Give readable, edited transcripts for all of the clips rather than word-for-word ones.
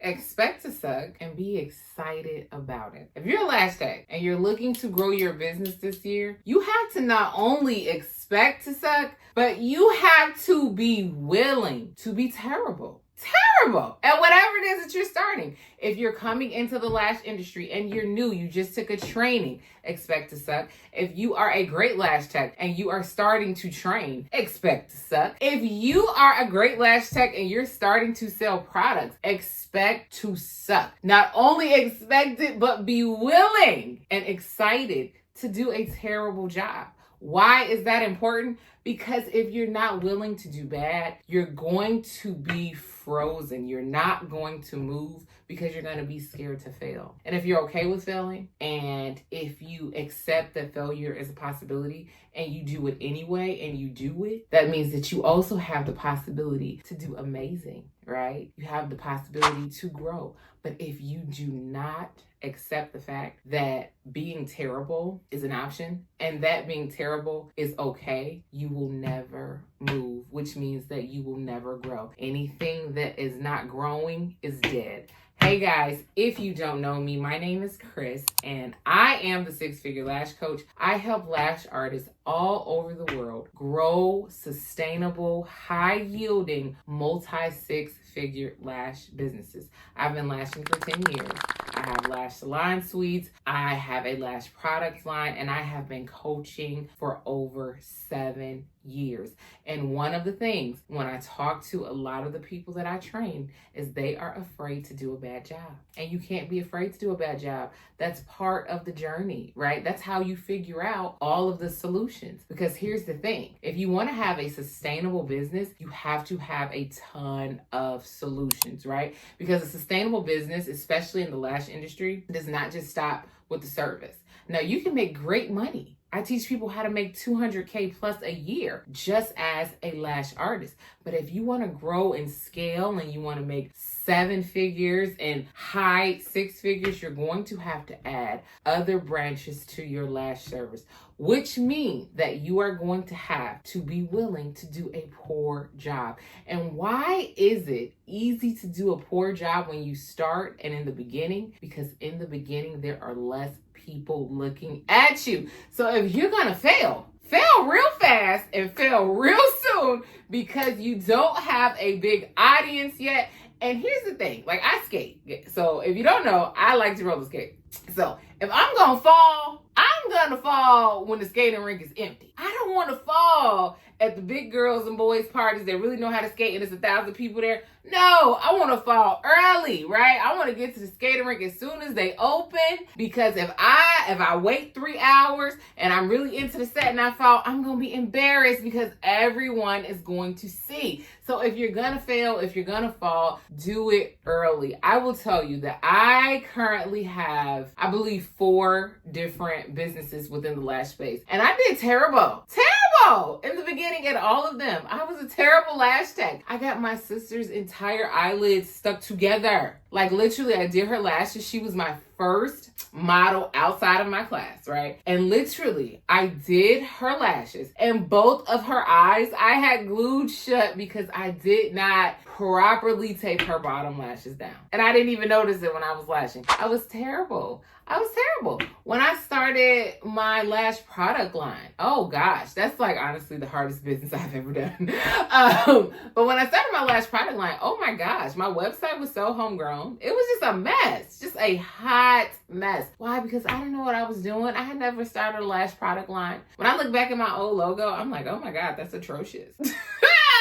expect to suck and be excited about it. If you're a lash tech and you're looking to grow your business this year, you have to not only expect to suck, but you have to be willing to be terrible. Terrible at whatever it is that you're starting. If you're coming into the lash industry and you're new, you just took a training, expect to suck. If you are a great lash tech and you are starting to train, expect to suck. If you are a great lash tech and you're starting to sell products, expect to suck. Not only expect it, but be willing and excited to do a terrible job. Why is that important? Because if you're not willing to do bad, you're going to be frozen. You're not going to move because you're going to be scared to fail. And if you're okay with failing, and if you accept that failure is a possibility and you do it anyway and you do it, that means that you also have the possibility to do amazing, right? You have the possibility to grow. But if you do not accept the fact that being terrible is an option and that being terrible is okay, you will never move, which means that you will never grow. Anything that is not growing is dead. Hey guys, if you don't know me, my name is Chris and I am the six-figure lash coach. I help lash artists all over the world grow sustainable, high-yielding, multi-six-figure lash businesses. I've been lashing for 10 years. I have lash salon suites, I have a lash product line, and I have been coaching for over 7 years. And one of the things when I talk to a lot of the people that I train is they are afraid to do a bad job. And you can't be afraid to do a bad job. That's part of the journey, right? That's how you figure out all of the solutions. Because here's the thing, if you want to have a sustainable business, you have to have a ton of solutions, right? Because a sustainable business, especially in the lash industry, does not just stop with the service. Now, you can make great money. I teach people how to make $200K plus a year just as a lash artist. But if you want to grow and scale and you want to make 7 figures and high 6 figures, you're going to have to add other branches to your lash service, which means that you are going to have to be willing to do a poor job. And why is it easy to do a poor job when you start and in the beginning? Because in the beginning, there are less people looking at you. So if you're going to fail real fast and fail real soon because you don't have a big audience yet. And here's the thing, like I skate. So if you don't know, I like to roller skate. So if I'm going to fall, I'm going to fall when the skating rink is empty. I don't want to fall at the big girls and boys parties that really know how to skate and there's 1,000 people there. No, I want to fall early, right? I want to get to the skating rink as soon as they open, because if I wait 3 hours and I'm really into the set and I fall, I'm going to be embarrassed because everyone is going to see. So if you're going to fail, if you're going to fall, do it early. I will tell you that I currently have, I believe, 4 different businesses within the lash space. And I did terrible in the beginning at all of them. I was a terrible lash tech. I got my sister's entire eyelids stuck together. Like literally, I did her lashes. She was my first model outside of my class, right? And literally, I did her lashes and both of her eyes I had glued shut because I did not properly tape her bottom lashes down. And I didn't even notice it when I was lashing. I was terrible. When I started my lash product line, oh gosh, that's like honestly the hardest business I've ever done. But when I started my lash product line, oh my gosh, my website was so homegrown. It was just a mess, just a hot mess. Why? Because I didn't know what I was doing. I had never started a lash product line. When I look back at my old logo, I'm like, oh my God, that's atrocious.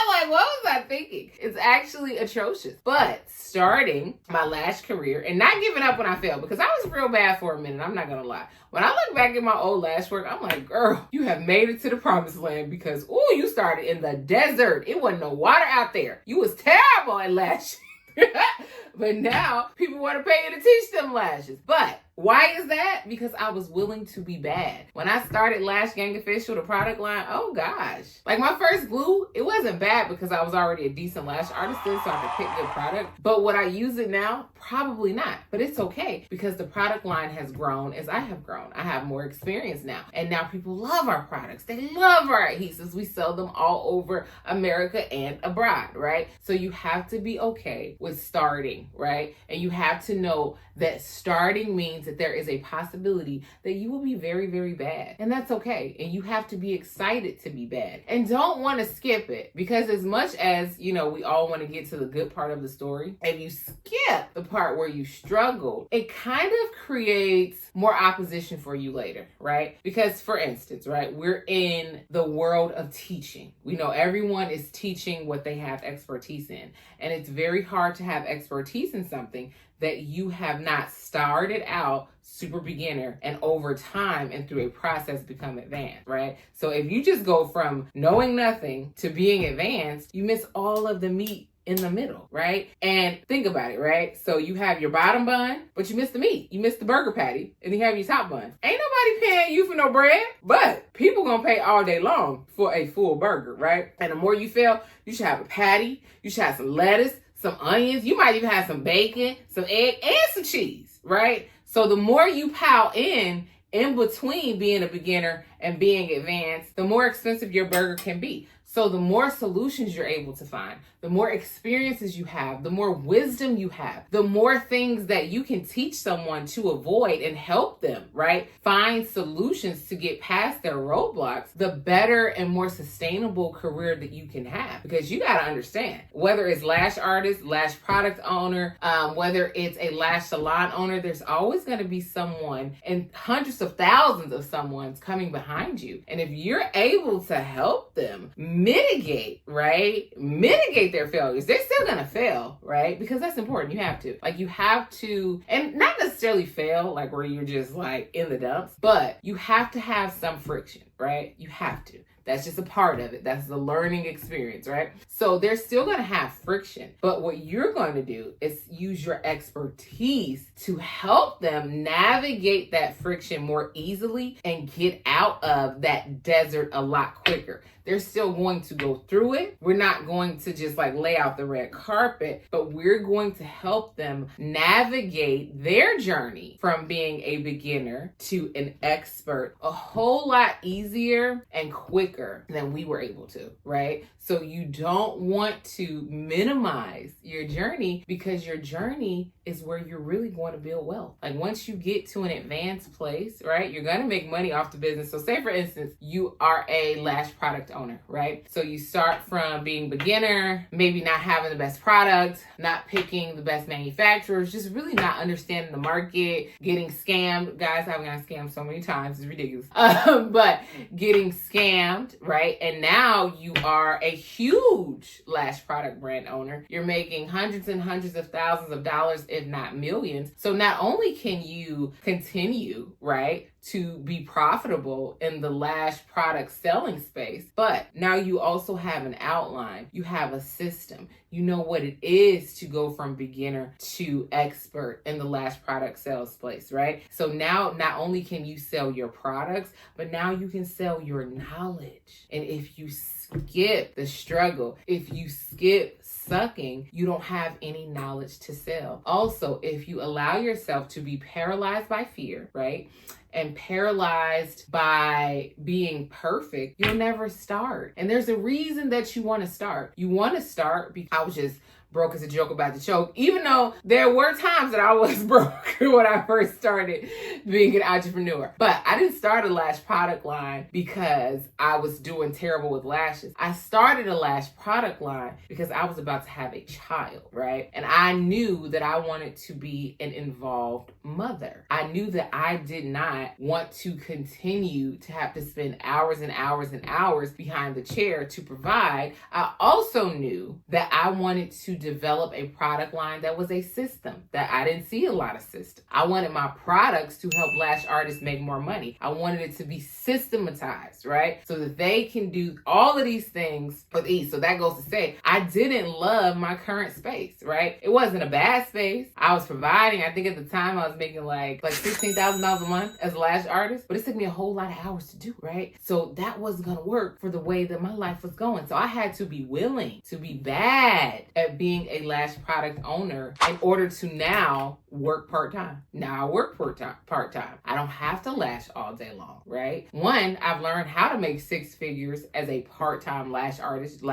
Like, what was I thinking? It's actually atrocious. But starting my lash career and not giving up when I failed, because I was real bad for a minute, I'm not gonna lie. When I look back at my old lash work, I'm like, girl, you have made it to the promised land because, ooh, you started in the desert. It wasn't no water out there. You was terrible at lashing. But now people want to pay you to teach them lashes. But Why is that? Because I was willing to be bad. When I started Lash Gang Official, the product line, oh gosh. Like my first glue, it wasn't bad because I was already a decent lash artist, so I could pick good product. But would I use it now? Probably not. But it's okay because the product line has grown as I have grown. I have more experience now. And now people love our products. They love our adhesives. We sell them all over America and abroad, right? So you have to be okay with starting, right? And you have to know that starting means that there is a possibility that you will be very, very bad. And that's okay. And you have to be excited to be bad. And don't want to skip it, because as much as, we all want to get to the good part of the story, if you skip the part where you struggle, it kind of creates more opposition for you later, right? Because for instance, right, we're in the world of teaching. We know everyone is teaching what they have expertise in. And it's very hard to have expertise in something that you have not started out super beginner and over time and through a process become advanced, right? So if you just go from knowing nothing to being advanced, you miss all of the meat in the middle, right? And think about it, right? So you have your bottom bun, but you miss the meat. You miss the burger patty, and you have your top bun. Ain't nobody paying you for no bread, but people gonna pay all day long for a full burger, right? And the more you fail, you should have a patty, you should have some lettuce, some onions, you might even have some bacon, some egg, and some cheese, right? So the more you pile in between being a beginner and being advanced, the more expensive your burger can be. So the more solutions you're able to find, the more experiences you have, the more wisdom you have, the more things that you can teach someone to avoid and help them, right? Find solutions to get past their roadblocks, the better and more sustainable career that you can have. Because you got to understand, whether it's lash artist, lash product owner, whether it's a lash salon owner, there's always going to be someone and hundreds of thousands of someone's coming behind you. And if you're able to help them mitigate their failures, they're still gonna fail, right? Because that's important. You have to, and not necessarily fail like where you're just like in the dumps, but you have to have some friction, right? You have to. That's just a part of it. That's the learning experience, right? So they're still going to have friction. But what you're going to do is use your expertise to help them navigate that friction more easily and get out of that desert a lot quicker. They're still going to go through it. We're not going to just like lay out the red carpet, but we're going to help them navigate their journey from being a beginner to an expert a whole lot easier and quicker than we were able to, right? So you don't want to minimize your journey, because your journey is where you're really going to build wealth. Like once you get to an advanced place, right, you're going to make money off the business. So say for instance, you are a lash product owner, right? So you start from being beginner, maybe not having the best product, not picking the best manufacturers, just really not understanding the market, getting scammed. Guys, I've gotten scammed so many times, it's ridiculous. But getting scammed, right? And now you are a huge lash product brand owner. You're making hundreds and hundreds of thousands of dollars, if not millions. So not only can you continue, right, to be profitable in the lash product selling space, but now you also have an outline. You have a system. You know what it is to go from beginner to expert in the lash product sales place, right? So now not only can you sell your products, but now you can sell your knowledge. And if you skip the struggle, if you skip sucking, you don't have any knowledge to sell. Also, if you allow yourself to be paralyzed by fear, right, and paralyzed by being perfect, you'll never start. And there's a reason that you want to start. You want to start because I was just broke as a joke about the choke, even though there were times that I was broke when I first started being an entrepreneur. But I didn't start a lash product line because I was doing terrible with lashes. I started a lash product line because I was about to have a child, right? And I knew that I wanted to be an involved mother. I knew that I did not want to continue to have to spend hours and hours and hours behind the chair to provide. I also knew that I wanted to develop a product line that was a system, that I didn't see a lot of systems. stylist. I wanted my products to help lash artists make more money. I wanted it to be systematized, right? So that they can do all of these things with ease. So that goes to say, I didn't love my current space, right? It wasn't a bad space. I was providing, I think at the time I was making like $16,000 a month as a lash artist, but it took me a whole lot of hours to do, right? So that wasn't gonna work for the way that my life was going. So I had to be willing to be bad at being a lash product owner in order to now work part-time. Now I work part-time. I don't have to lash all day long, right? One, I've learned how to make six figures as a part-time lash artist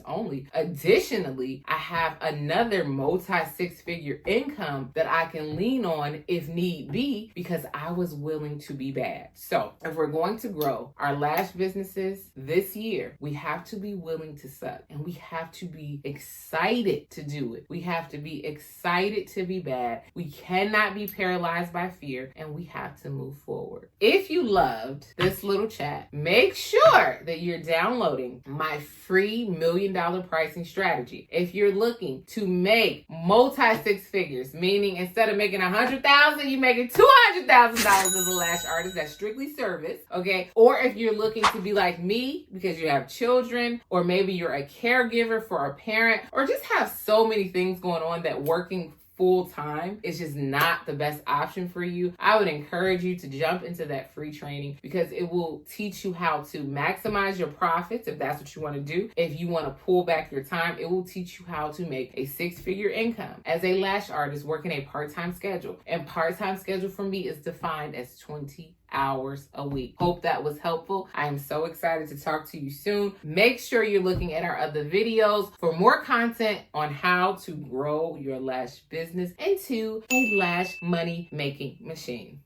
only. Additionally, I have another multi-six-figure income that I can lean on if need be because I was willing to be bad. So if we're going to grow our lash businesses this year, we have to be willing to suck and we have to be excited to do it. We have to be excited to be bad. We cannot be paralyzed by fear and we have to move forward. If you loved this little chat, make sure that you're downloading my free $1 million pricing strategy. If you're looking to make multi-six figures, meaning instead of making $100,000, you're making $200,000 as a lash artist, that's strictly service, okay? Or if you're looking to be like me because you have children, or maybe you're a caregiver for a parent, or just have so many things going on that working full time is just not the best option for you, I would encourage you to jump into that free training because it will teach you how to maximize your profits if that's what you want to do. If you want to pull back your time, it will teach you how to make a six-figure income as a lash artist working a part-time schedule. And part-time schedule for me is defined as 20 hours a week. Hope that was helpful. I am so excited to talk to you soon. Make sure you're looking at our other videos for more content on how to grow your lash business into a lash money making machine.